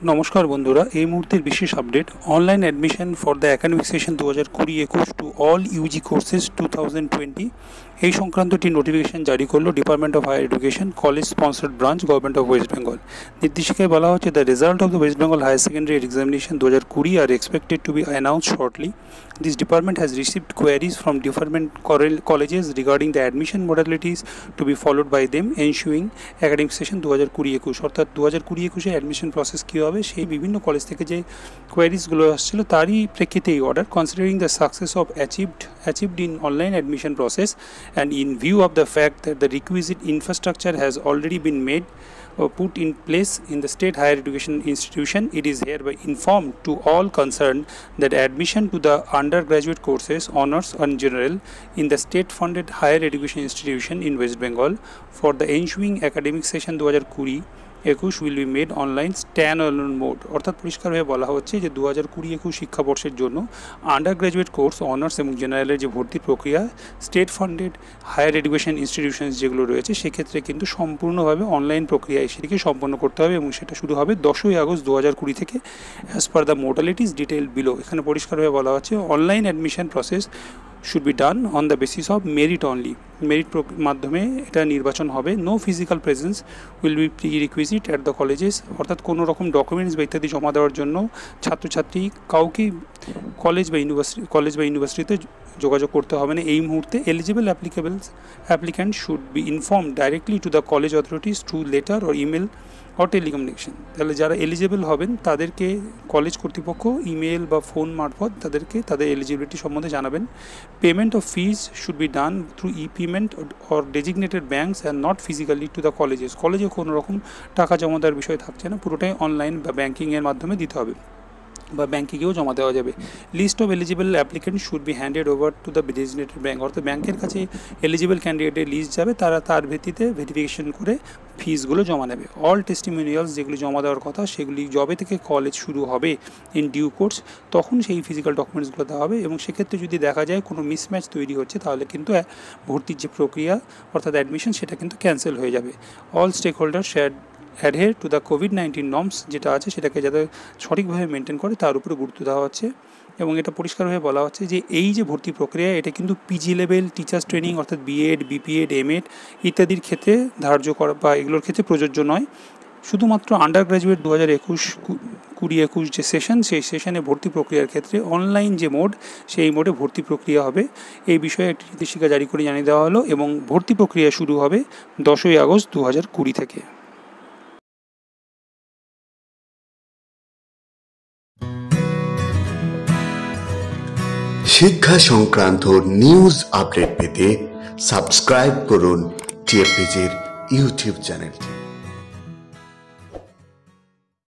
নমস্কার বন্ধুরা, এই মুহূর্তের বিশেষ update online admission for the academic session 2020-21 to all UG courses 2020 এই সংক্রান্ত একটি নোটিফিকেশন জারি করলো department of higher education college sponsored branch government of West Bengal. নির্দেশিকায় বলা হচ্ছে the result of the West Bengal higher secondary examination 2020 are expected to be announced shortly. This department has received queries from different colleges regarding the admission modalities to be followed by them ensuing academic session 2020-21 অর্থাৎ 2020-21 admission process কী হবে সেই বিভিন্ন college থেকে যে কোয়ারিজগুলো আসছিল তারই প্রেক্ষিতে এই order. Considering the success of achieved in online admission process and in view of the fact that the requisite infrastructure has already been made put in place in the state higher education institution, it is hereby informed to all concerned that admission to the undergraduate courses, honors and general in the state funded higher education institution in West Bengal for the ensuing academic session 2020-21 will be made online standalone mode। অর্থাৎ পরিষ্কারভাবে বলা হচ্ছে যে 2020-21 শিক্ষাবর্ষের জন্য under graduate course, honours এবং জেনারেলের যে ভর্তি প্রক্রিয়া state funded higher education institutions যেগুলো রয়েছে সেক্ষেত্রে কিন্তু সম্পূর্ণভাবে অনলাইন প্রক্রিয়ায় সেটিকে সম্পন্ন করতে হবে এবং সেটা শুরু হবে 10ই আগস্ট 2020 থেকে as per the modalities detail below. এখানে পরিষ্কারভাবে বলা হচ্ছে online admission process should be done on the basis of merit only। Merit মাধ্যমে এটা নির্বাচন হবে। No physical presence will be prerequisite at the colleges, অর্থাৎ কোনো রকম ডকুমেন্টস বা ইত্যাদি জমা দেওয়ার জন্য ছাত্রছাত্রী কাউকে কলেজ বা ইউনিভার্সিটিতে যোগাযোগ করতে হবে না এই মুহূর্তে। Eligible applicant should be inform directly to the college authorities through letter ও ইমেল অর টেলিকমিউনিকেশন। তাহলে যারা এলিজিবল হবেন তাদেরকে কলেজ কর্তৃপক্ষ ইমেল বা ফোন মারফত তাদেরকে তাদের এলিজিবিলিটি সম্বন্ধে জানাবেন। Payment of fees should be done through payment or designated banks and not physically to the colleges. কলেজে কোনো রকম টাকা জমা দেওয়ার বিষয় থাকছে না, পুরোটাই অনলাইন বা ব্যাঙ্কিংয়ের মাধ্যমে দিতে হবে বা ব্যাঙ্কে গিয়েও জমা দেওয়া যাবে। List of eligible applicant should be handed over to the designated bank, অর্থাৎ ব্যাঙ্কের কাছে এলিজিবল ক্যান্ডিডেটের লিস্ট যাবে, তারা তার ভিত্তিতে ভেরিফিকেশন করে ফিসগুলো জমা নেবে। অল টেস্টিমোনিয়ালস যেগুলি জমা দেওয়ার কথা সেগুলি যবে থেকে কলেজ শুরু হবে ইন ডিউ কোর্স তখন সেই ফিজিক্যাল ডকুমেন্টসগুলো দেওয়া হবে এবং সেক্ষেত্রে যদি দেখা যায় কোনো মিসম্যাচ তৈরি হচ্ছে তাহলে কিন্তু ভর্তির যে প্রক্রিয়া অর্থাৎ অ্যাডমিশন সেটা কিন্তু ক্যান্সেল হয়ে যাবে। All stakeholder adhere to the কোভিড-19 নর্মস যেটা আছে সেটাকে যাতে সঠিকভাবে মেনটেন করে তার উপরে গুরুত্ব দেওয়া হচ্ছে এবং এটা পরিষ্কারভাবে বলা হচ্ছে যে এই যে ভর্তি প্রক্রিয়া এটা কিন্তু পিজি লেভেল টিচার্স ট্রেনিং অর্থাৎ বিএড, বিপিএড, এমএড ইত্যাদির ক্ষেত্রে ধার্য করা বা এগুলোর ক্ষেত্রে প্রযোজ্য নয়। শুধুমাত্র আন্ডার গ্র্যাজুয়েট 2021 যে সেশন সেই সেশনে ভর্তি প্রক্রিয়ার ক্ষেত্রে অনলাইন যে মোড সেই মোডে ভর্তি প্রক্রিয়া হবে। এই বিষয়ে একটি নির্দেশিকা জারি করে জানিয়ে দেওয়া হলো এবং ভর্তি প্রক্রিয়া শুরু হবে 10ই আগস্ট 2020 থেকে। শিক্ষা সংক্রান্ত নিউজ আপডেট পেতে সাবস্ক্রাইব করুন টিএফপিজির ইউটিউব চ্যানেলটি।